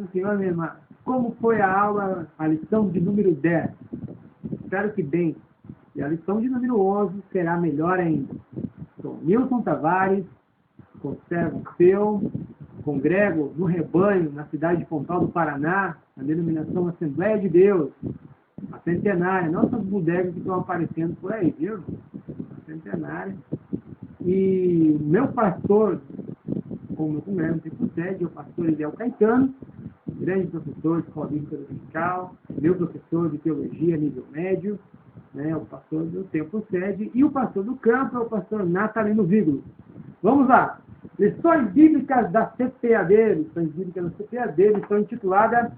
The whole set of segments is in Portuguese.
do Senhor, minha irmã. Como foi a aula, a lição de número 10? Espero que bem. E a lição de número 11 será melhor ainda. Sou Nilson Tavares, conservo seu, congrego no rebanho, na cidade de Pontal do Paraná, na denominação Assembleia de Deus, a centenária, não essas bodegas que estão aparecendo por aí, viu? A centenária. E meu pastor, como eu congrego no tempo sede, é o pastor Eliel Caetano, grande professor de escola bíblica dominical, meu professor de teologia nível médio, né, o pastor do tempo sede, e o pastor do campo é o pastor Natalino Vigolo. Vamos lá! Lições bíblicas da CPAD, lição intitulada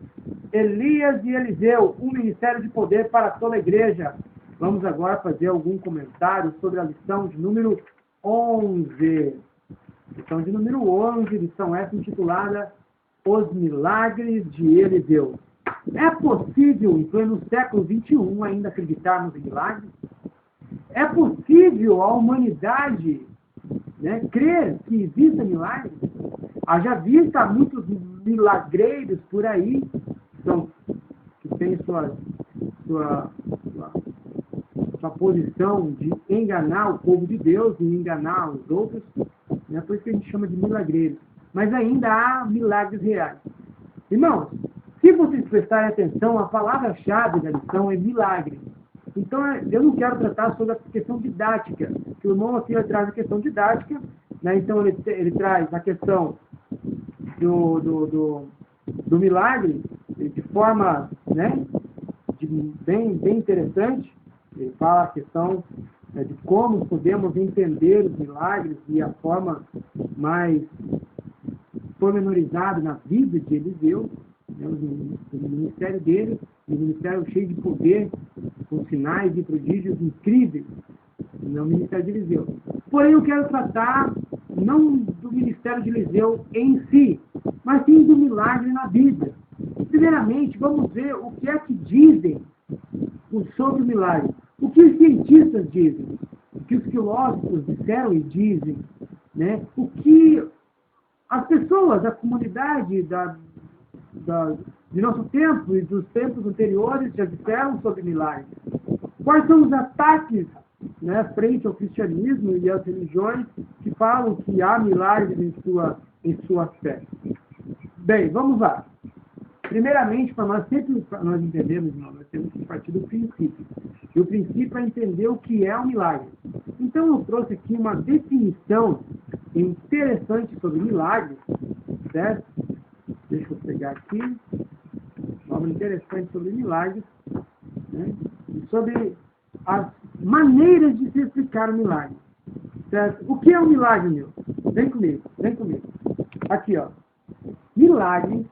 Elias e Eliseu, um ministério de poder para toda a igreja. Vamos agora fazer algum comentário sobre a lição de número 11. Lição de número 11, lição essa intitulada Os Milagres de Eliseu. É possível, em pleno século XXI, ainda acreditarmos em milagres? É possível a humanidade, né, crer que existem milagres? Haja vista muitos milagreiros por aí, que têm sua posição de enganar o povo de Deus e enganar os outros, né, por isso que a gente chama de milagreiros. Mas ainda há milagres reais. Irmãos, se vocês prestarem atenção, a palavra-chave da lição é milagre. Então, eu não quero tratar sobre a questão didática, que o irmão aqui traz a questão didática, né? Então ele traz a questão do milagre de forma, né, bem interessante. Ele fala a questão de como podemos entender os milagres e a forma mais pormenorizada na vida de Eliseu, né, o ministério dele, um ministério cheio de poder, com sinais e prodígios incríveis, no ministério de Eliseu. Porém, eu quero tratar não do ministério de Eliseu em si, mas sim do milagre na Bíblia. Primeiramente, vamos ver o que é que dizem sobre o milagre. O que os cientistas dizem, o que os filósofos disseram e dizem, né? O que as pessoas, a comunidade de nosso tempo e dos tempos anteriores já disseram sobre milagres. Quais são os ataques, né, frente ao cristianismo e às religiões que falam que há milagres em sua fé? Bem, vamos lá. Primeiramente, para nós entendermos, nós temos que partir do princípio. E o princípio é entender o que é um milagre. Então, eu trouxe aqui uma definição interessante sobre milagres, certo? Deixa eu pegar aqui. Uma obra interessante sobre milagres, né? E sobre as maneiras de se explicar o milagre. Certo? O que é um milagre, meu? Vem comigo. Aqui, ó. Milagre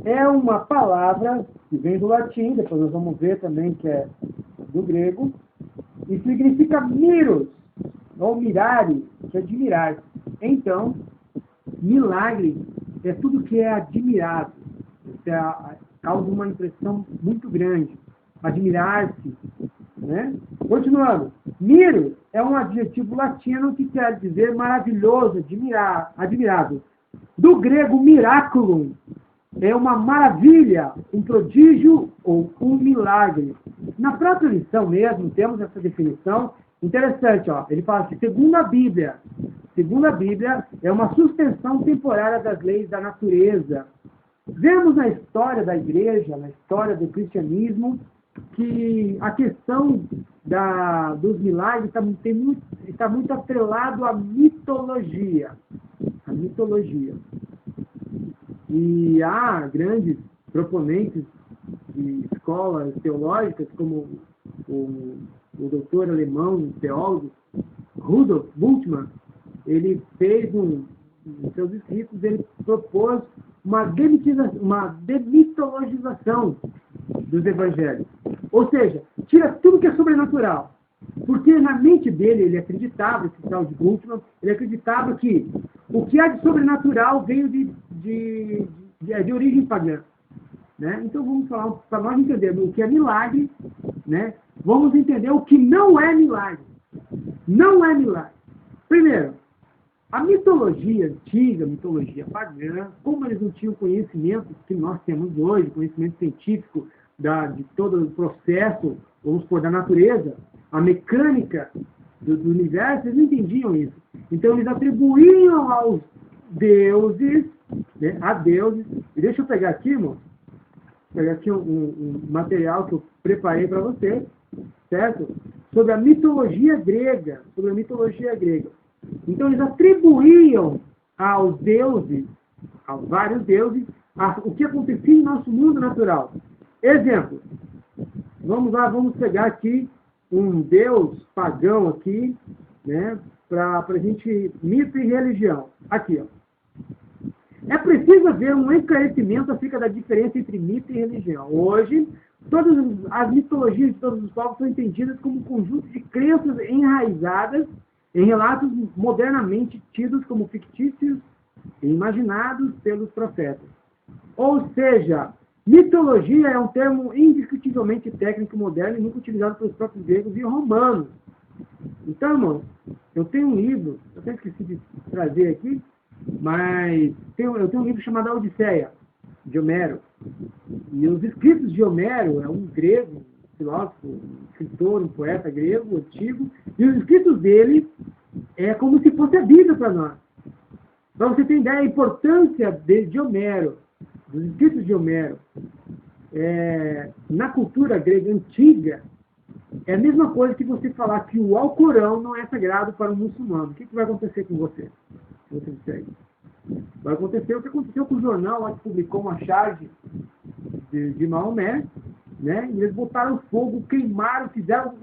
é uma palavra que vem do latim, depois nós vamos ver também que é do grego, e significa miros, ou mirare, que é admirar. Então, milagre é tudo que é admirado. Isso causa uma impressão muito grande. Admirar-se, né? Continuando. Miro é um adjetivo latino que quer dizer maravilhoso, admirável. Do grego, miraculum é uma maravilha, um prodígio ou um milagre. Na própria lição mesmo, temos essa definição interessante. Ó. Ele fala que, segundo a Bíblia, é uma suspensão temporária das leis da natureza. Vemos na história da igreja, na história do cristianismo, que a questão dos milagres está muito atrelado à mitologia. E há grandes proponentes de escolas teológicas, como o doutor alemão, teólogo, Rudolf Bultmann. Ele fez em seus escritos, ele propôs uma demitologização dos evangelhos. Ou seja, tira tudo que é sobrenatural. Porque na mente dele, ele acreditava, esse tal de Bultmann, ele acreditava que o que há de sobrenatural veio de origem pagã. Né? Então vamos falar, para nós entendermos o que é milagre, né? Vamos entender o que não é milagre. Não é milagre. Primeiro, A mitologia antiga, a mitologia pagã, como eles não tinham conhecimento que nós temos hoje, conhecimento científico de todo o processo, vamos supor, da natureza, a mecânica do universo, eles não entendiam isso. Então, eles atribuíam aos deuses, né, a deuses, e deixa eu pegar aqui, irmão, pegar aqui um material que eu preparei para você, certo? Sobre a mitologia grega, Então, eles atribuíam aos deuses, a vários deuses, o que acontecia em nosso mundo natural. Exemplo, vamos lá, vamos pegar aqui um deus pagão aqui, né, para a gente, mito e religião. Aqui, ó. É preciso haver um esclarecimento acerca da diferença entre mito e religião. Hoje, todas as mitologias de todos os povos são entendidas como um conjunto de crenças enraizadas em relatos modernamente tidos como fictícios e imaginados pelos profetas. Ou seja, mitologia é um termo indiscutivelmente técnico moderno e nunca utilizado pelos próprios gregos e romanos. Então, irmão, eu tenho um livro, eu até esqueci de trazer aqui, mas eu tenho um livro chamado A Odisseia, de Homero. E os escritos de Homero é um grego, um filósofo, um escritor, um poeta grego antigo, e os escritos dele é como se fosse a Bíblia para nós. Para você ter ideia da importância de Homero, dos escritos de Homero, na cultura grega antiga, é a mesma coisa que você falar que o Alcorão não é sagrado para um muçulmano. O que vai acontecer com você? Se você disser isso? Vai acontecer o que aconteceu com o jornal lá que publicou uma charge de Maomé, né? E eles botaram fogo, queimaram, fizeram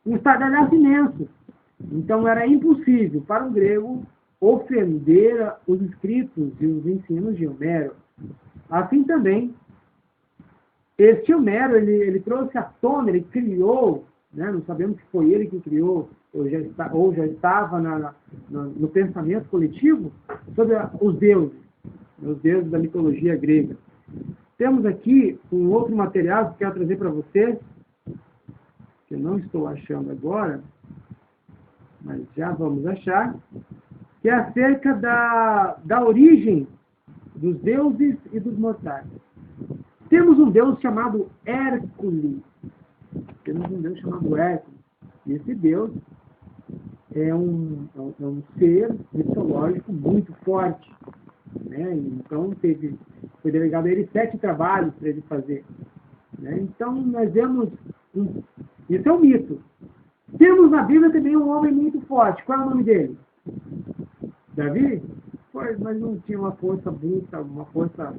um estardalhaço imenso. Então era impossível para um grego ofender os escritos e os ensinos de Homero. Assim também, este Homero, ele trouxe à tona, ele criou, né? Não sabemos se foi ele que criou, ou já estava no pensamento coletivo, sobre os deuses da mitologia grega. Temos aqui um outro material que quero trazer para vocês, que eu não estou achando agora, mas já vamos achar, que é acerca da origem dos deuses e dos mortais. Temos um deus chamado Hércules. E esse deus é um ser mitológico muito forte, né? Então, foi delegado a ele 7 trabalhos para ele fazer, né? Então, nós vemos... Isso é um mito. Temos na Bíblia também um homem muito forte. Qual é o nome dele? Davi? Pois, mas não tinha uma força bruta, uma força...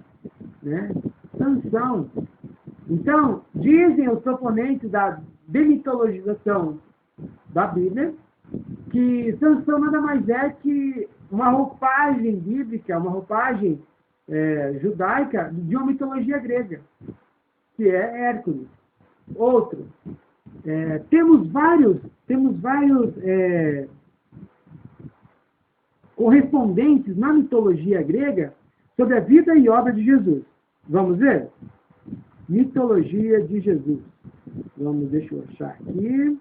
né? Sansão. Então, dizem os proponentes da demitologização da Bíblia que Sansão nada mais é que uma roupagem bíblica, uma roupagem judaica de uma mitologia grega, que é Hércules. Outro, temos vários correspondentes na mitologia grega sobre a vida e obra de Jesus. Vamos ver? Mitologia de Jesus. Deixa eu achar aqui.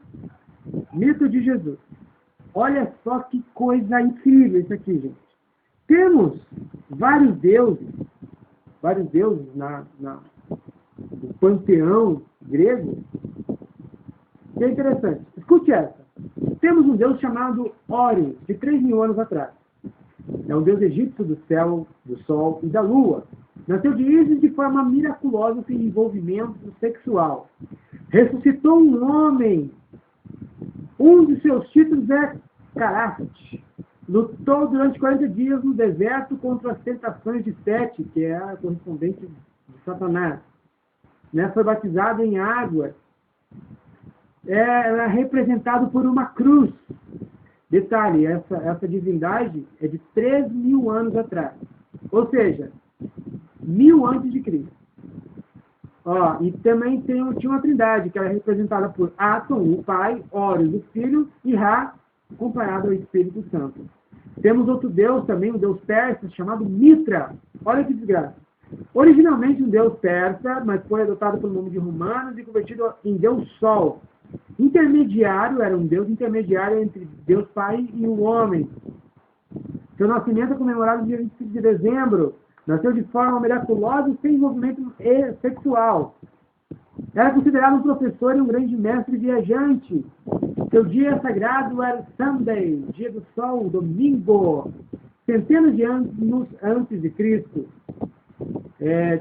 Mito de Jesus. Olha só que coisa incrível isso aqui, gente. Temos vários deuses no panteão grego. Que é interessante. Escute essa. Temos um deus chamado Horus, de 3.000 anos atrás. É um deus egípcio do céu, do sol e da lua. Nasceu de Ísis de forma miraculosa sem envolvimento sexual. Ressuscitou um homem. Um de seus títulos é Caraste. Lutou durante 40 dias no deserto contra as tentações de Sete, que é a correspondente de Satanás. Né? Foi batizado em água. Era representado por uma cruz. Detalhe, essa divindade é de 3.000 anos atrás. Ou seja, 1000 antes de Cristo. E também tinha uma trindade, que era representada por Atom, o Pai, Horus, o Filho, e Ra, comparado ao Espírito Santo. Temos outro deus também, um deus persa, chamado Mitra. Olha que desgraça. Originalmente um deus persa, mas foi adotado pelo nome de romanos e convertido em deus Sol. intermediário, era um Deus intermediário entre Deus Pai e o homem. Seu nascimento é comemorado no dia 25 de dezembro. Nasceu de forma miraculosa e sem envolvimento sexual. Era considerado um professor e um grande mestre viajante. Seu dia sagrado era Sunday, dia do sol, domingo. Centenas de anos antes de Cristo.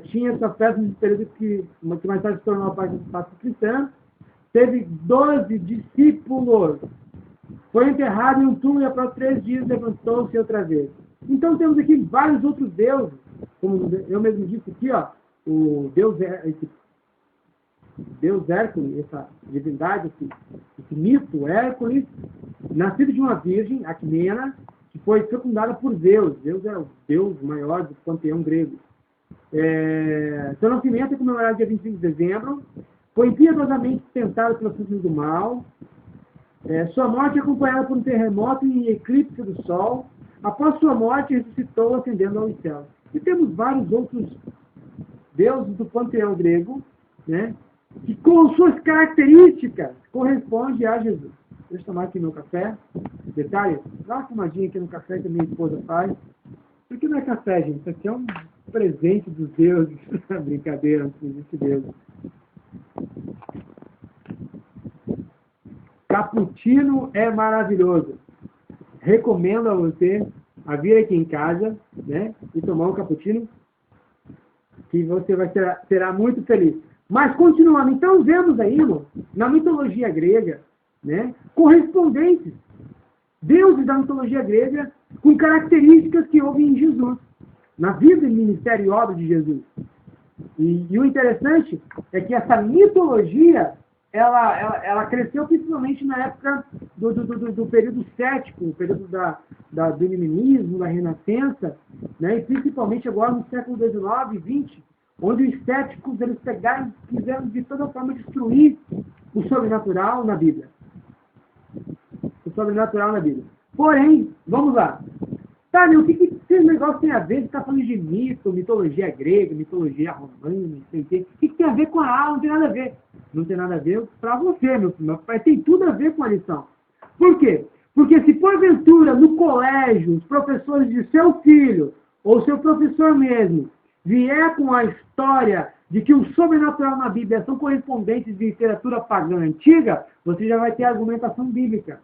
Tinha sua festa no período que mais tarde se tornou a parte cristã. Teve 12 discípulos. Foi enterrado em um túmulo e após 3 dias levantou-se outra vez. Então temos aqui vários outros deuses. Como eu mesmo disse aqui, ó, o Deus Hércules, essa divindade, esse mito, Hércules, nascido de uma virgem, Acmena, que foi fecundada por Zeus. Zeus é o Deus maior do panteão grego. Seu nascimento é comemorado dia 25 de dezembro. Foi impiedosamente tentado pelas forças do mal. Sua morte é acompanhada por um terremoto e eclipse do sol. Após sua morte, ressuscitou ascendendo aos céus. E temos vários outros deuses do panteão grego, né, que com suas características correspondem a Jesus. Deixa eu tomar aqui meu café. Detalhe, dá uma fumadinha aqui no café que a minha esposa faz. Isso aqui não é café, gente. Isso aqui é um presente dos deuses. Brincadeira, não existe Deus. Cappuccino é maravilhoso. Recomendo a você a vir aqui em casa, né, e tomar um cappuccino, que você será muito feliz. Mas continuando, então vemos aí, irmão, na mitologia grega, né, correspondentes, deuses da mitologia grega com características que houve em Jesus, na vida e ministério e obra de Jesus. E o interessante é que essa mitologia ela cresceu principalmente na época do período cético, o período do iluminismo, da renascença, né? E principalmente agora no século XIX e XX, onde os céticos eles pegaram e quiseram de toda forma destruir o sobrenatural na Bíblia. O sobrenatural na Bíblia. Porém, vamos lá. Tá, meu, o que esse negócio tem a ver? Você está falando de mito, mitologia grega, mitologia romana, não sei o quê. O que tem a ver com a aula? Não tem nada a ver. Não tem nada a ver para você, meu filho. Mas tem tudo a ver com a lição. Por quê? Porque se porventura no colégio os professores de seu filho, ou seu professor mesmo, vier com a história de que o sobrenatural na Bíblia são correspondentes de literatura pagã antiga, você já vai ter argumentação bíblica.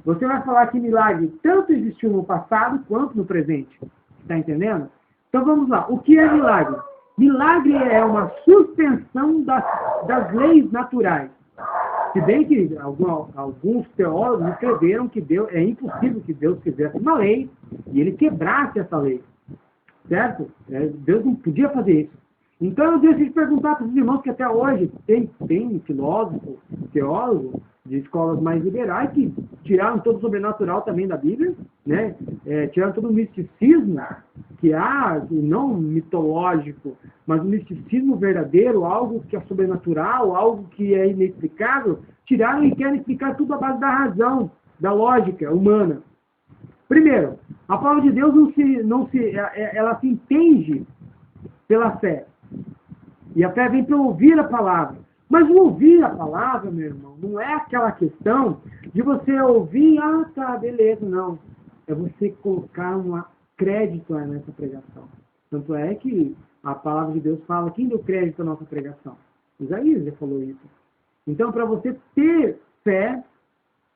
Você vai falar que milagre tanto existiu no passado quanto no presente. Está entendendo? Então vamos lá. O que é milagre? Milagre é uma suspensão das leis naturais. Se bem que alguns teólogos escreveram que é impossível que Deus fizesse uma lei e ele quebrasse essa lei. Certo? Deus não podia fazer isso. Então eu deixo de perguntar para os irmãos que até hoje tem filósofo, teólogo de escolas mais liberais que tiraram todo o sobrenatural também da Bíblia, né? Tiraram todo o misticismo que há, não mitológico, mas o misticismo verdadeiro, algo que é sobrenatural, algo que é inexplicável, tiraram e querem explicar tudo à base da razão, da lógica humana. Primeiro, a palavra de Deus ela se entende pela fé. E a fé vem pelo ouvir a palavra. Mas o ouvir a palavra, meu irmão, não é aquela questão de você ouvir, tá, beleza, não. É você colocar um crédito nessa pregação. Tanto é que a palavra de Deus fala, quem deu crédito à nossa pregação? Isaías já falou isso. Então, para você ter fé,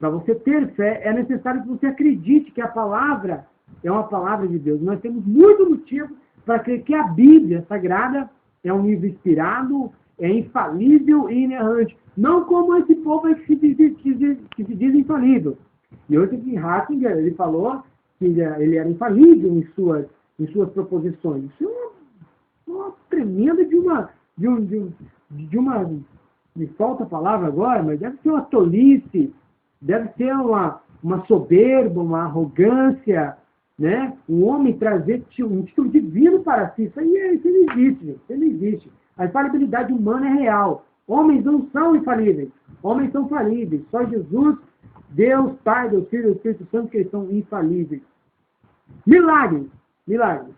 é necessário que você acredite que a palavra é uma palavra de Deus. Nós temos muito motivo para crer que a Bíblia Sagrada é um livro inspirado, é infalível e inerrante. Não como esse povo que se diz infalível. E hoje aqui Ratzinger, ele falou que ele era infalível em suas proposições. Isso é uma tremenda de uma... Me falta a palavra agora, mas deve ser uma tolice, deve ser uma soberba, uma arrogância, né? Um homem trazer um título divino para si. Isso não existe, gente. Isso não existe. A infalibilidade humana é real. Homens não são infalíveis. Homens são falíveis. Só Jesus, Deus, Pai, Deus Filho e Espírito Santo, que eles são infalíveis. Milagre. Milagre.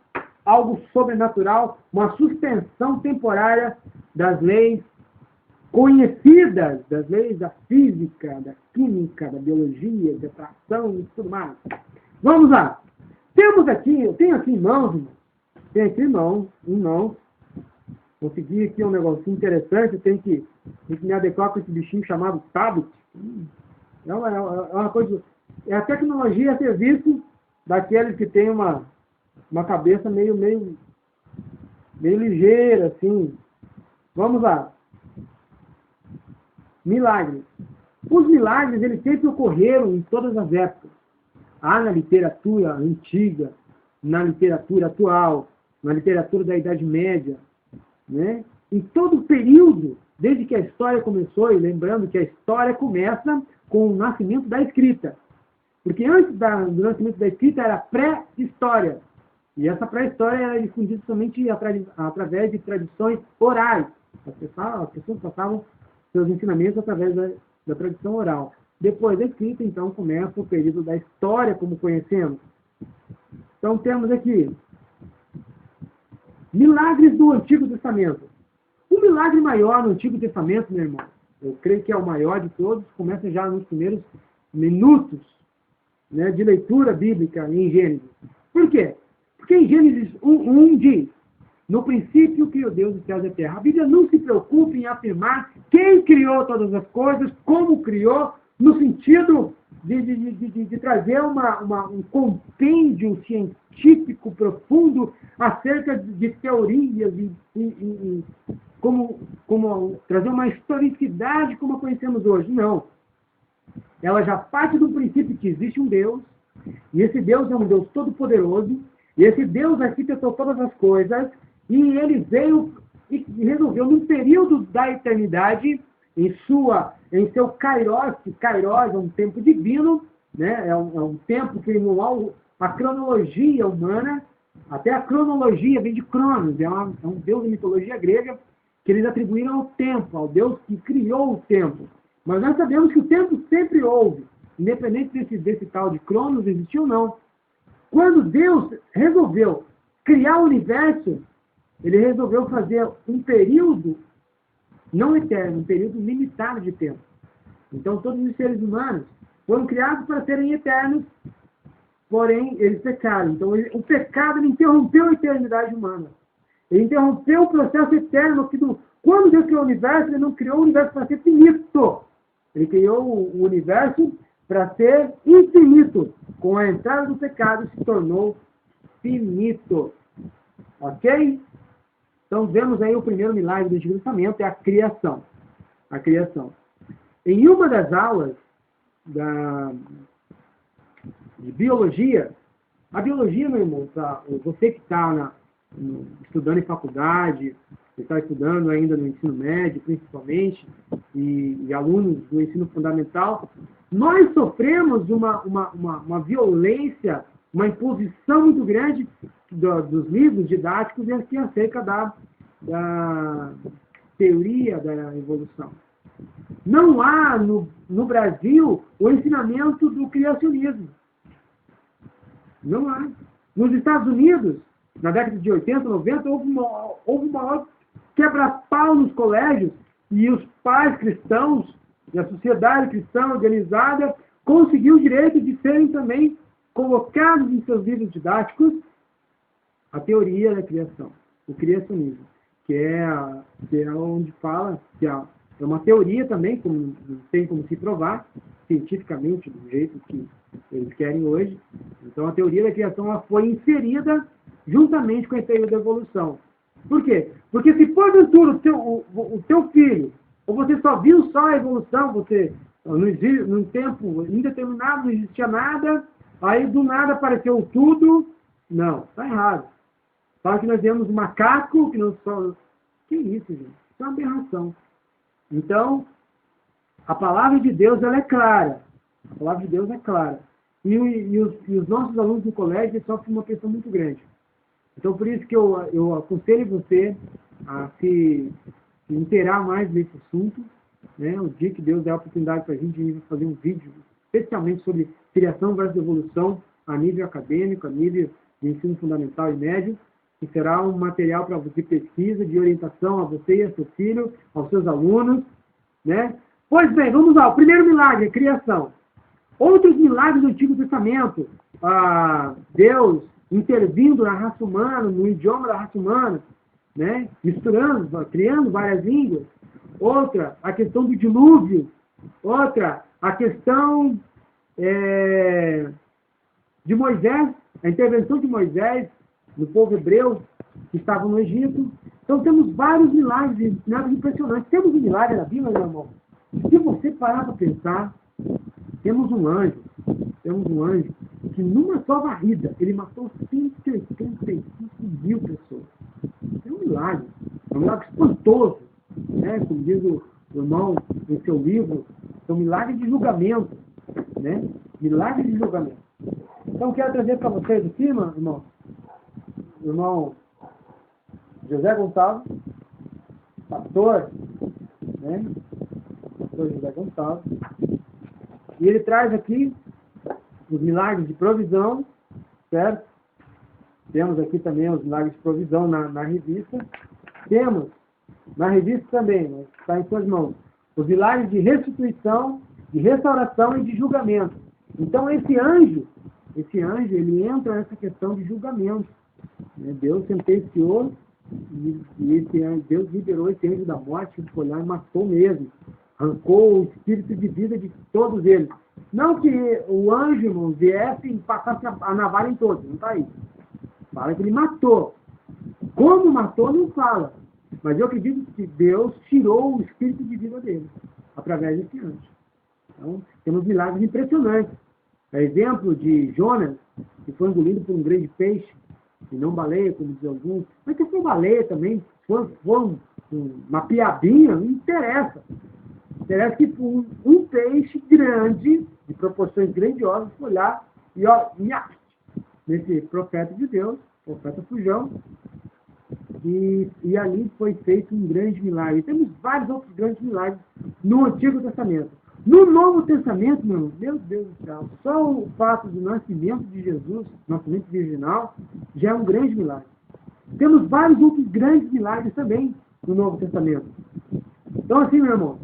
Algo sobrenatural, uma suspensão temporária das leis conhecidas das leis da física, da química, da biologia, da atração e tudo mais. Vamos lá. Temos aqui, eu tenho aqui em mãos, irmão. Tenho aqui em mãos. Consegui aqui um negocinho interessante, eu tenho que me adequar com esse bichinho chamado tablet. É uma coisa... É a tecnologia a serviço daqueles que têm uma cabeça meio ligeira, assim. Vamos lá. Milagres. Os milagres, eles sempre ocorreram em todas as épocas. Há na literatura antiga, na literatura atual, na literatura da Idade Média, né? Em todo período, desde que a história começou, e lembrando que a história começa com o nascimento da escrita. Porque antes do nascimento da escrita era pré-história. E essa pré-história era difundida somente através de tradições orais. As pessoas passavam seus ensinamentos através da tradição oral. Depois da escrita, então, começa o período da história, como conhecemos. Então, temos aqui milagres do Antigo Testamento. O milagre maior no Antigo Testamento, meu irmão, eu creio que é o maior de todos, começa já nos primeiros minutos, né, de leitura bíblica em Gênesis. Por quê? Porque em Gênesis 1 diz: no princípio criou Deus os céus e a terra. A Bíblia não se preocupa em afirmar quem criou todas as coisas, como criou, no sentido de trazer um compêndio científico profundo acerca de teorias e como trazer uma historicidade como a conhecemos hoje. Não. Ela já parte do princípio que existe um Deus, e esse Deus é um Deus todo-poderoso, e esse Deus arquitetou todas as coisas, e ele veio e resolveu, num período da eternidade, em seu kairos, que kairos é um tempo divino, né? É um tempo que não há a cronologia humana, até a cronologia vem de Cronos, é um deus da mitologia grega, que eles atribuíram ao tempo, ao Deus que criou o tempo. Mas nós sabemos que o tempo sempre houve, independente desse tal de Cronos existir ou não. Quando Deus resolveu criar o universo, ele resolveu fazer um período não eterno, um período limitado de tempo. Então, todos os seres humanos foram criados para serem eternos, porém, eles pecaram. Então, o pecado ele interrompeu a eternidade humana. Ele interrompeu o processo eterno. Quando Deus criou o universo, ele não criou o universo para ser finito. Ele criou o universo para ser infinito. Com a entrada do pecado, se tornou finito. Ok? Então, vemos aí o primeiro milagre do Antigo Testamento, é a criação. A criação. Em uma das aulas de biologia, a biologia, meu irmão, você que está estudando em faculdade, você está estudando ainda no ensino médio, principalmente, e alunos do ensino fundamental, nós sofremos uma violência, uma imposição muito grande dos livros didáticos e aqui acerca da teoria da evolução. Não há no Brasil o ensinamento do criacionismo. Não há. Nos Estados Unidos, na década de 80, 90, houve um maior quebra-pau nos colégios e os pais cristãos e a sociedade cristã organizada conseguiu o direito de serem também colocados em seus livros didáticos a teoria da criação, o criacionismo, que é onde fala que é uma teoria também, não tem como se provar cientificamente do jeito que eles querem hoje. Então a teoria da criação ela foi inserida juntamente com a teoria da evolução. Por quê? Porque se porventura o teu filho, ou você só viu a evolução, você num tempo indeterminado não existia nada, aí do nada apareceu tudo, não, está errado. Fala que nós vemos um macaco, que não só... Que isso, gente? Isso é uma aberração. Então, a palavra de Deus ela é clara. A palavra de Deus é clara. E os nossos alunos no colégio sofrem uma pressão muito grande. Então, por isso que eu aconselho você a se inteirar mais desse assunto. Né? O dia que Deus der a oportunidade para a gente fazer um vídeo especialmente sobre criação versus evolução a nível acadêmico, a nível de ensino fundamental e médio, que será um material para você pesquisa, de orientação a você e a seu filho, aos seus alunos, né? Pois bem, vamos lá. O primeiro milagre, a criação. Outros milagres do Antigo Testamento. Deus intervindo na raça humana, no idioma da raça humana, né? Misturando, criando várias línguas. Outra, a questão do dilúvio. Outra, a questão de Moisés, a intervenção de Moisés no povo hebreu que estava no Egito. Então temos vários milagres impressionantes. Temos um milagre na Bíblia, meu irmão. Se você parar para pensar, temos um anjo que numa só varrida, ele matou 185 mil pessoas. É um milagre espantoso, né? Como diz o irmão em seu livro, é um milagre de julgamento, né? Milagre de julgamento. Então quero trazer para vocês aqui, irmão, o irmão José Gonçalves, pastor, né? Pastor José Gonçalves. E ele traz aqui os milagres de provisão, certo? Temos aqui também os milagres de provisão na revista. Temos, na revista também, né, está em suas mãos, os milagres de restituição, de restauração e de julgamento. Então, esse anjo, ele entra nessa questão de julgamento. Né? Deus sentenciou e Deus liberou esse anjo da morte, que foi lá e matou mesmo. Arrancou o espírito de vida de todos eles. Não que o anjo, irmão, viesse e passasse a navalha em todos, não está aí. Fala que ele matou. Como matou, não fala. Mas eu acredito que Deus tirou o espírito de vida dele, através desse anjo. Então, temos milagres impressionantes. É exemplo de Jonas, que foi engolido por um grande peixe, e não baleia, como dizem alguns. Mas se for baleia também, se for uma piabinha, não interessa. Interessa que um peixe grande, de proporções grandiosas, foi lá e nesse profeta de Deus, profeta Fujão, e ali foi feito um grande milagre. Temos vários outros grandes milagres no Antigo Testamento. No Novo Testamento, meu Deus do céu, só o fato do nascimento de Jesus, nascimento virginal, já é um grande milagre. Temos vários outros grandes milagres também no Novo Testamento. Então, assim, meu irmão,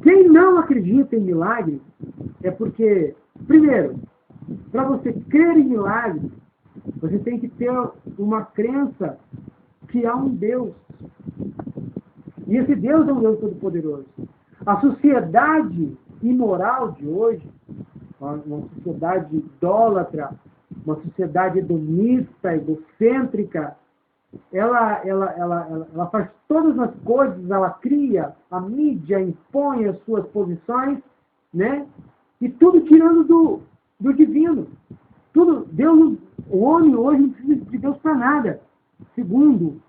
quem não acredita em milagre é porque, primeiro, para você crer em milagre, você tem que ter uma crença que há um Deus. E esse Deus é um Deus todo-poderoso. A sociedade imoral de hoje, uma sociedade idólatra, uma sociedade hedonista, egocêntrica, ela faz todas as coisas, ela cria, a mídia impõe as suas posições, né? E tudo tirando do divino. Tudo, Deus, o homem hoje não precisa de Deus para nada, segundo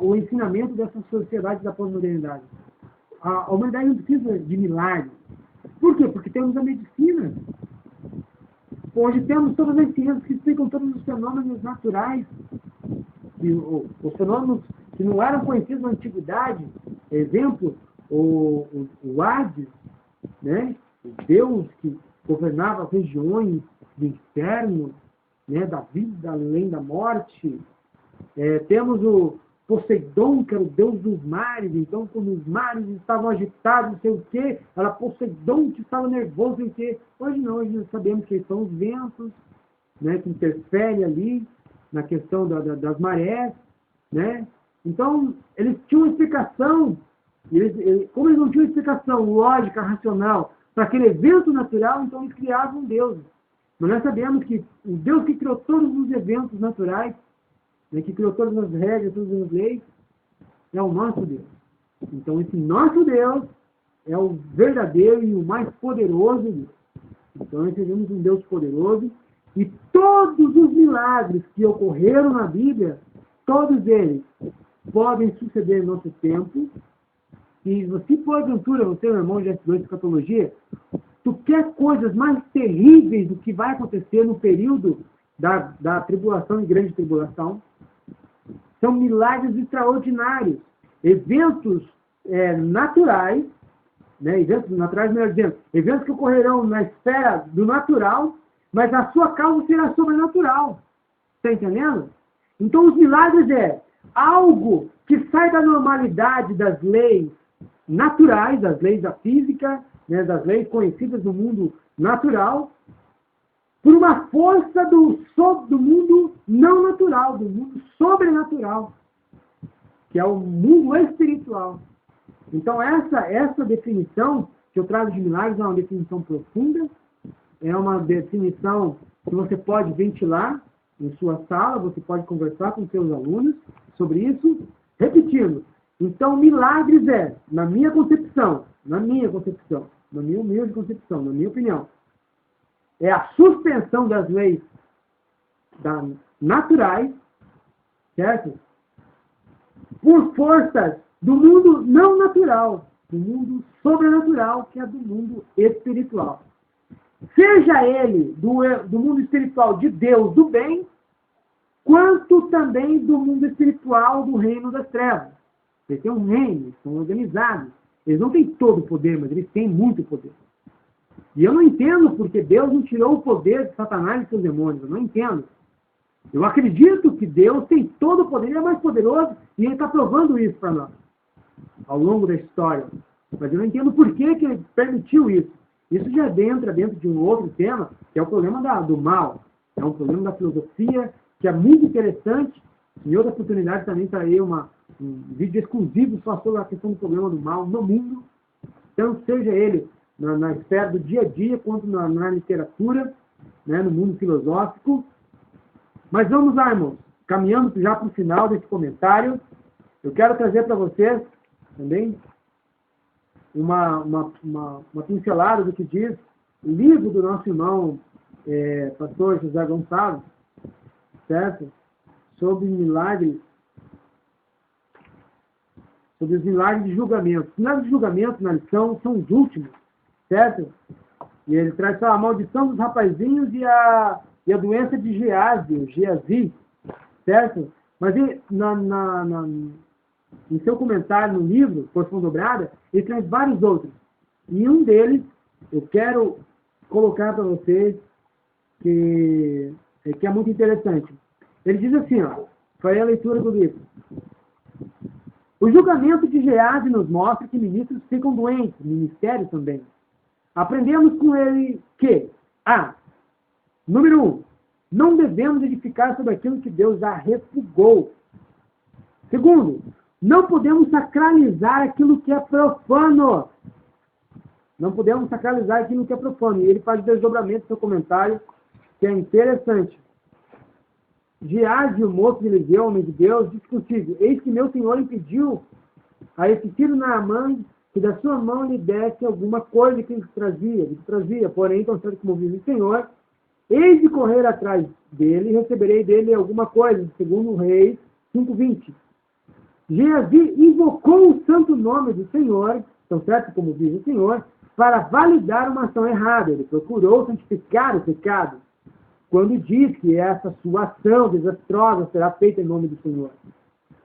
o ensinamento dessa sociedade da pós-modernidade. A humanidade não precisa de milagres. Por quê? Porque temos a medicina. Hoje temos todas as ciências que explicam todos os fenômenos naturais. E os fenômenos que não eram conhecidos na antiguidade. Exemplo, o Hades, né? O Deus que governava as regiões do inferno, né? Da vida além da morte. Temos o Poseidon, que era o deus dos mares. Então, quando os mares estavam agitados, não sei o quê, era Poseidon que estava nervoso, não sei o quê. Hoje não, hoje nós sabemos que são os ventos, né, que interferem ali na questão das marés, né? Então, eles tinham uma explicação, como eles não tinham explicação lógica, racional, para aquele evento natural, então eles criavam deuses. Mas nós sabemos que o Deus que criou todos os eventos naturais, né, que criou todas as regras, todas as leis, é o nosso Deus. Então, esse nosso Deus é o verdadeiro e o mais poderoso Deus. Então, nós temos um Deus poderoso, e todos os milagres que ocorreram na Bíblia, todos eles podem suceder no nosso tempo. E se porventura você, meu irmão, já estudou escatologia, tu quer coisas mais terríveis do que vai acontecer no período da tribulação e grande tribulação, são milagres extraordinários, eventos naturais, né? Eventos naturais, melhor dizendo, eventos que ocorrerão na esfera do natural, mas a sua causa será sobrenatural. Está entendendo? Então, os milagres é algo que sai da normalidade das leis naturais, das leis da física, né, das leis conhecidas no mundo natural, por uma força do mundo não natural, do mundo sobrenatural, que é o mundo espiritual. Então, essa definição que eu trago de milagres é uma definição profunda, é uma definição que você pode ventilar em sua sala, você pode conversar com seus alunos sobre isso. Repetindo, então, milagres na minha concepção, na minha humilde concepção, na minha opinião, é a suspensão das leis naturais, certo? Por forças do mundo não natural, do mundo sobrenatural, que é do mundo espiritual. Seja ele do mundo espiritual de Deus, do bem, quanto também do mundo espiritual do reino das trevas. Eles têm um reino, eles são organizados. Eles não têm todo o poder, mas eles têm muito poder. E eu não entendo porque Deus não tirou o poder de Satanás e seus demônios. Eu não entendo. Eu acredito que Deus tem todo o poder, ele é mais poderoso, e ele está provando isso para nós, ao longo da história. Mas eu não entendo por que ele permitiu isso. Isso já entra dentro de um outro tema, que é o problema do mal. É um problema da filosofia, que é muito interessante. Em outra oportunidade também trarei um vídeo exclusivo só sobre a questão do problema do mal no mundo. Então, seja ele na esfera do dia a dia, quanto na literatura, né, no mundo filosófico. Mas vamos lá, irmãos. Caminhando já para o final desse comentário, eu quero trazer para vocês também uma pincelada do que diz o livro do nosso irmão pastor José Gonçalves, certo? Sobre milagres, sobre os milagres de julgamento. Os milagres de julgamento na lição são os últimos, certo? E ele traz a maldição dos rapazinhos e a doença de Geazi, certo? Mas ele, em seu comentário no livro, Porção Dobrada, ele traz vários outros. E um deles, eu quero colocar para vocês, que é muito interessante. Ele diz assim, foi a leitura do livro. O julgamento de Geazi nos mostra que ministros ficam doentes, ministérios também. Aprendemos com ele que, número 1, não devemos edificar sobre aquilo que Deus já refugou. Segundo, não podemos sacralizar aquilo que é profano. Não podemos sacralizar aquilo que é profano. E ele faz desdobramento no seu comentário, que é interessante. Geazi, o moço de Eliseu, homem de Deus, disse consigo: eis que meu senhor impediu a esse filho Naamã que da sua mão lhe desse alguma coisa que ele trazia. Porém, tão certo como vive o Senhor, eis de correr atrás dele e receberei dele alguma coisa, segundo o Reis 5:20. Geazi invocou o santo nome do Senhor, tão certo como vive o Senhor, para validar uma ação errada. Ele procurou santificar o pecado, quando diz que essa sua ação desastrosa será feita em nome do Senhor.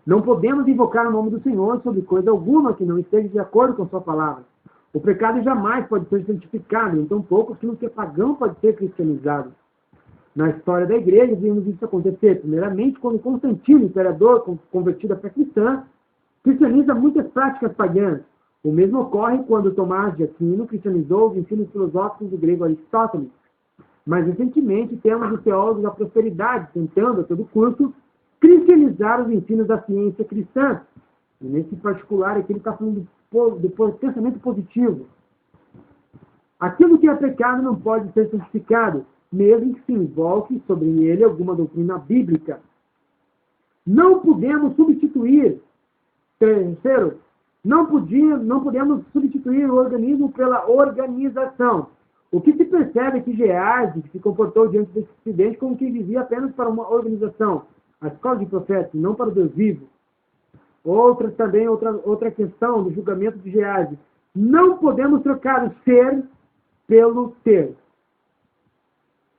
Não podemos invocar o nome do Senhor sobre coisa alguma que não esteja de acordo com sua palavra. O pecado jamais pode ser santificado, nem tampouco aquilo que é pagão pode ser cristianizado. Na história da igreja, vimos isso acontecer. Primeiramente, quando Constantino, imperador convertido à fé cristã, cristianiza muitas práticas pagãs. O mesmo ocorre quando Tomás de Aquino cristianizou os ensinos filosóficos do grego Aristóteles. Mas, recentemente, temos os teólogos da prosperidade tentando, a todo custo, cristianizar os ensinos da ciência cristã. E, nesse particular, aqui ele está falando do pensamento positivo. Aquilo que é pecado não pode ser santificado, mesmo que se invoque sobre ele alguma doutrina bíblica. Não podemos substituir, terceiro, não podemos substituir o organismo pela organização. O que se percebe é que Geazi se comportou diante desse incidente como quem vivia apenas para uma organização, a escola de profetas, não para o Deus vivo. Outra questão do julgamento de Geazi. Não podemos trocar o ser pelo ter.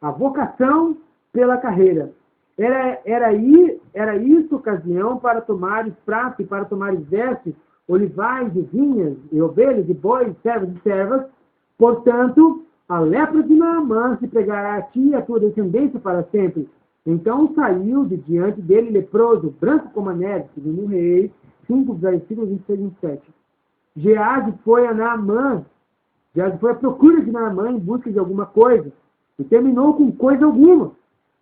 A vocação pela carreira. Era isso ocasião para tomares prata e para tomares vestes, olivais e vinhas, e ovelhas e bois, servos e servas. Portanto, a lepra de Naamã se pregará a ti e a tua descendência para sempre. Então saiu de diante dele leproso, branco como a neve, segundo o Reis 5, versículos 26 e 27. Geazi foi a Naamã. Geazi foi à procura de Naamã em busca de alguma coisa. E terminou com coisa alguma.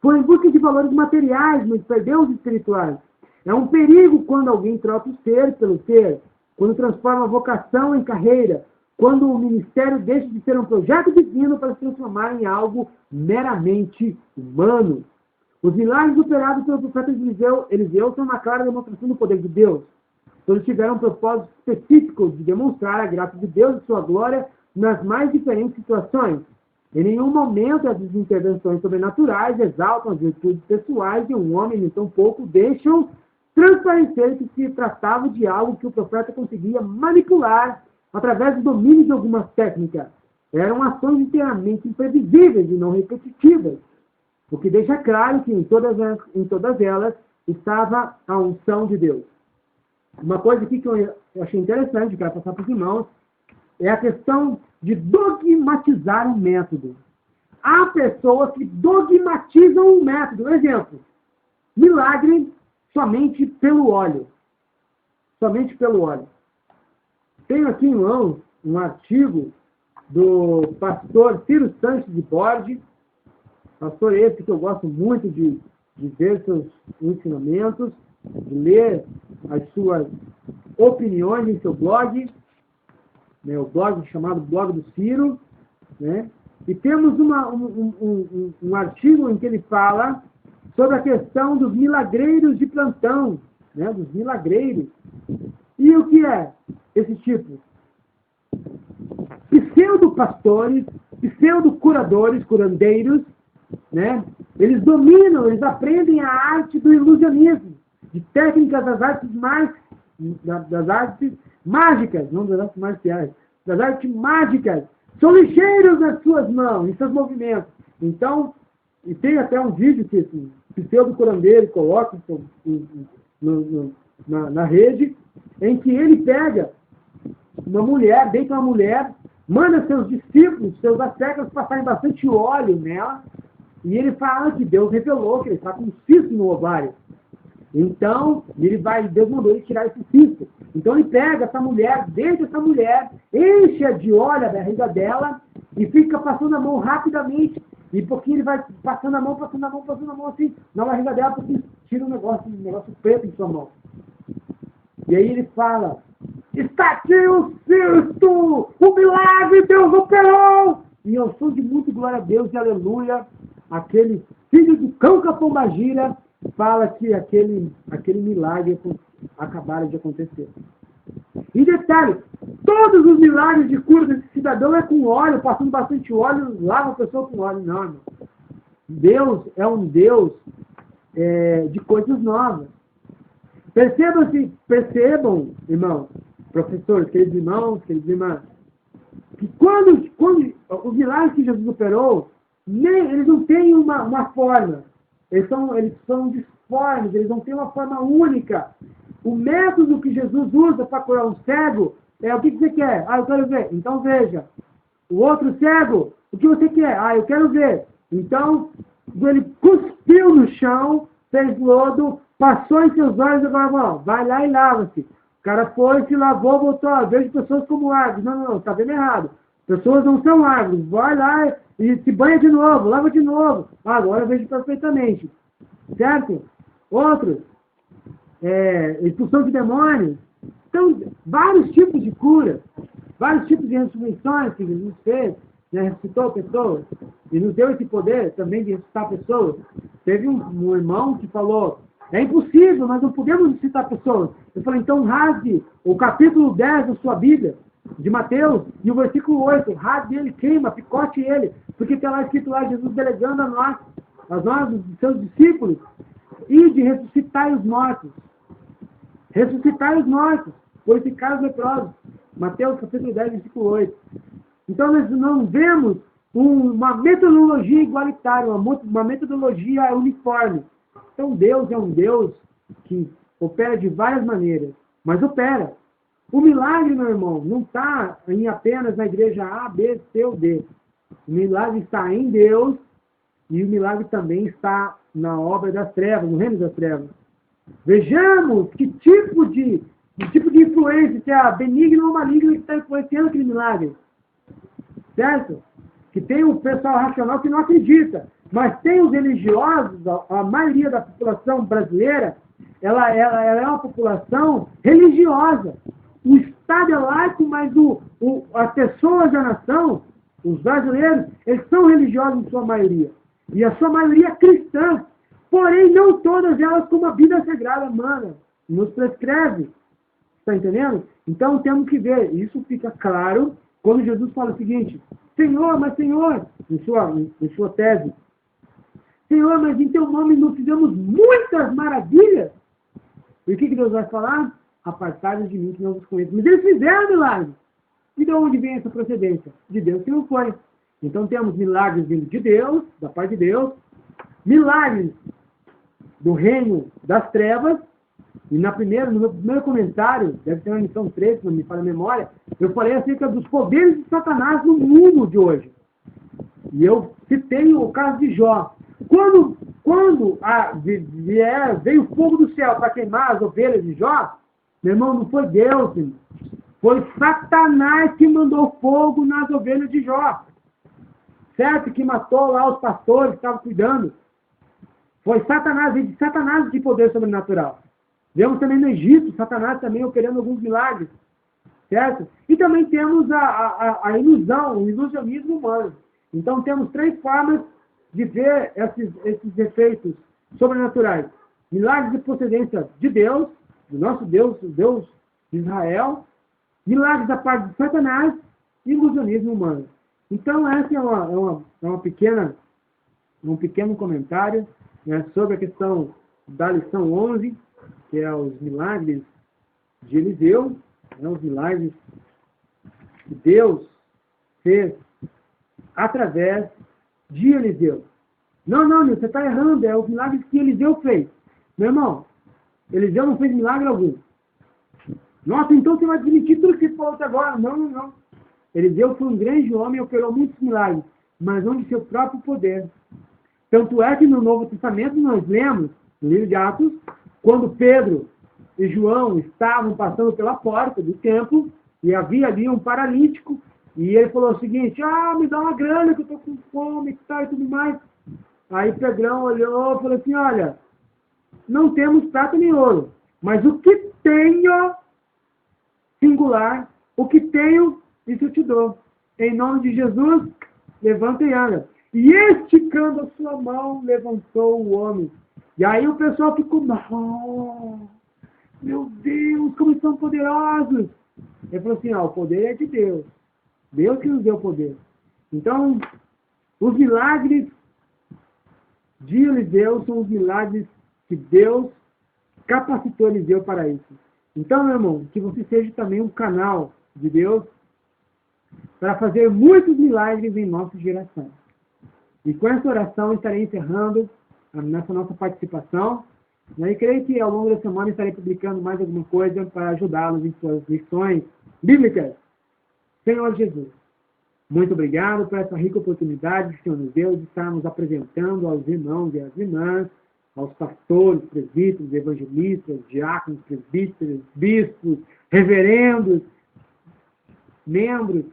Foi em busca de valores materiais, mas perdeu os espirituais. É um perigo quando alguém troca o ser pelo ter. Quando transforma a vocação em carreira. Quando o ministério deixa de ser um projeto divino para se transformar em algo meramente humano. Os milagres operados pelo profeta Eliseu são uma clara demonstração do poder de Deus. Todos tiveram um propósito específico de demonstrar a graça de Deus e sua glória nas mais diferentes situações. Em nenhum momento essas intervenções sobrenaturais exaltam as virtudes pessoais de um homem, nem tampouco deixam transparecer que se tratava de algo que o profeta conseguia manipular através do domínio de algumas técnicas. Eram ações inteiramente imprevisíveis e não repetitivas, o que deixa claro que em todas elas estava a unção de Deus. Uma coisa aqui que eu achei interessante, quero passar para os irmãos, é a questão de dogmatizar um método. Há pessoas que dogmatizam um método. Exemplo, milagre somente pelo óleo. Somente pelo óleo. Tenho aqui em mãos um artigo do pastor Ciro Sanches de Borges, pastor esse que eu gosto muito de ver seus ensinamentos, de ler as suas opiniões em seu blog, né, o blog chamado Blog do Ciro, né? E temos um artigo em que ele fala sobre a questão dos milagreiros de plantão, né, dos milagreiros. E o que é esse tipo? Pseudo-pastores, pseudo-curadores, curandeiros, né? Eles dominam, eles aprendem a arte do ilusionismo, de técnicas das artes mágicas, não das artes marciais, das artes mágicas. São lixeiros nas suas mãos, em seus movimentos. Então, e tem até um vídeo que esse pseudo-curandeiro coloca na rede, em que ele pega uma mulher, deita uma mulher, manda seus discípulos, seus ascéticos passarem bastante óleo nela, e ele fala que Deus revelou que ele está com um cisto no ovário. Então, Deus mandou ele tirar esse cisto. Então ele pega essa mulher, deita essa mulher, enche de óleo a barriga dela e fica passando a mão rapidamente. E porque ele vai passando a mão assim, na barriga dela, porque tira um negócio preto em sua mão. E aí ele fala, está aqui o cisto! O milagre Deus operou! E eu sou de muito glória a Deus e aleluia. Aquele filho de cão Pombagira fala que aquele milagre acabaram de acontecer. E detalhe, todos os milagres de cura desse cidadão é com óleo, passando bastante óleo, lava a pessoa com óleo. Não, irmão. Deus é um Deus de coisas novas. Percebam, irmãos, professores, queridos irmãos, queridas irmãs, que quando os milagres que Jesus operou, eles não têm uma forma. Eles são disformes, eles não têm uma forma única. O método que Jesus usa para curar um cego é o que você quer? Eu quero ver. Então veja. O outro cego, o que você quer? Eu quero ver. Então, ele cuspiu no chão, fez lodo, passou em seus olhos e agora, vai lá e lava-se. O cara foi, se lavou, voltou. Vejo pessoas como árvores. Não, está vendo errado. Pessoas não são árvores. Vai lá e se banha de novo, lava de novo. Agora eu vejo perfeitamente. Certo? Outros, expulsão de demônios. Então, vários tipos de cura, vários tipos de ressurreições que Jesus fez, né? Ressuscitou pessoas e nos deu esse poder também de ressuscitar pessoas. Teve um irmão que falou, é impossível, nós não podemos ressuscitar pessoas. Eu falei, então rasgue o capítulo 10 da sua Bíblia, de Mateus, e o versículo 8, rasgue ele, queima, picote ele, porque está lá escrito lá, Jesus delegando a nós, os seus discípulos, e de ressuscitar os mortos. Ressuscitar os mortos, purificar os leprosos. Mateus capítulo 10, versículo 8. Então nós não vemos uma metodologia igualitária, uma metodologia uniforme. Então Deus é um Deus que opera de várias maneiras, mas opera. O milagre, meu irmão, não está apenas na igreja A, B, C ou D. O milagre está em Deus e o milagre também está na obra das trevas, no reino das trevas. Vejamos que tipo de influência, se é benigna ou maligna que está influenciando aquele milagre. Certo? Que tem o pessoal racional que não acredita. Mas tem os religiosos, a maioria da população brasileira, ela é uma população religiosa. O Estado é laico, mas as pessoas da nação, os brasileiros, eles são religiosos em sua maioria. E a sua maioria é cristã. Porém, não todas elas como a Bíblia Sagrada manda, nos prescreve. Está entendendo? Então temos que ver. Isso fica claro quando Jesus fala o seguinte: Senhor, mas Senhor, em sua tese, Senhor, mas em teu nome nós fizemos muitas maravilhas. E o que Deus vai falar? Apartai-vos de mim que não vos conheço. Mas eles fizeram milagres. E de onde vem essa procedência? De Deus que não foi. Então temos milagres vindo de Deus, da parte de Deus, milagres do reino das trevas. E no meu primeiro comentário, deve ser na lição 3, se não me falha a memória, eu falei acerca dos poderes de Satanás no mundo de hoje. E eu citei o caso de Jó. Quando veio o fogo do céu para queimar as ovelhas de Jó, meu irmão, não foi Deus, irmão. Foi Satanás que mandou fogo nas ovelhas de Jó. Certo? Que matou lá os pastores que estavam cuidando. Foi Satanás, e de Satanás de poder sobrenatural. Vemos também no Egito, Satanás também operando alguns milagres. Certo? E também temos a ilusão, o ilusionismo humano. Então temos 3 formas de ver esses efeitos sobrenaturais. Milagres de procedência de Deus, do nosso Deus, o Deus de Israel. Milagres da parte de Satanás e ilusionismo humano. Então essa é um pequeno comentário, né, sobre a questão da lição 11, que é os milagres de Eliseu, né, os milagres que Deus fez através de Eliseu. Não, você está errando, é os milagres que Eliseu fez. Meu irmão, Eliseu não fez milagre algum. Nossa, então você vai admitir tudo que você falou até agora. Não. Eliseu foi um grande homem e operou muitos milagres, mas não de seu próprio poder. Tanto é que no Novo Testamento nós lemos, no livro de Atos, quando Pedro e João estavam passando pela porta do templo, e havia ali um paralítico, e ele falou o seguinte: me dá uma grana que eu estou com fome e tudo mais. Aí Pedrão olhou e falou assim: olha, não temos prata nem ouro, mas o que tenho, singular, o que tenho, isso eu te dou. Em nome de Jesus, levanta e anda. E esticando a sua mão, levantou o homem. E aí o pessoal ficou: meu Deus, como são poderosos. Ele falou assim: o poder é de Deus. Deus que nos deu o poder. Então, os milagres de Eliseu são os milagres que Deus capacitou Eliseu para isso. Então, meu irmão, que você seja também um canal de Deus para fazer muitos milagres em nossa geração. E com essa oração estarei encerrando nessa nossa participação. E creio que ao longo da semana estarei publicando mais alguma coisa para ajudá-los em suas lições bíblicas. Senhor Jesus, muito obrigado por essa rica oportunidade que o Senhor nos deu de estarmos apresentando aos irmãos e às irmãs, aos pastores, presbíteros, evangelistas, diáconos, presbíteros, bispos, reverendos, membros,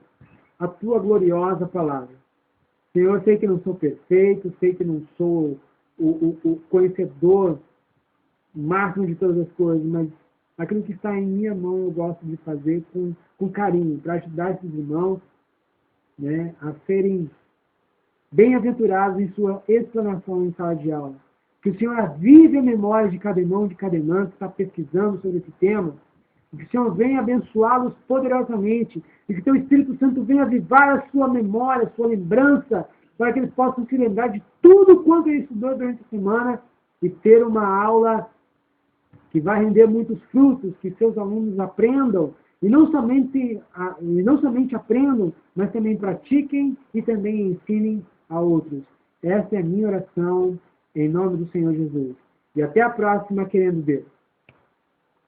a tua gloriosa palavra. Senhor, sei que não sou perfeito, sei que não sou o conhecedor máximo de todas as coisas, mas aquilo que está em minha mão eu gosto de fazer com carinho, para ajudar esses irmãos, né, a serem bem-aventurados em sua explanação em sala de aula. Que o Senhor avive a memória de cada irmão, de cada irmã que está pesquisando sobre esse tema, que o Senhor venha abençoá-los poderosamente, e que o teu Espírito Santo venha avivar a sua memória, a sua lembrança, para que eles possam se lembrar de tudo quanto ele estudou durante a semana e ter uma aula que vai render muitos frutos, que seus alunos aprendam, e não somente aprendam, mas também pratiquem e também ensinem a outros. Essa é a minha oração, em nome do Senhor Jesus. E até a próxima, querendo Deus.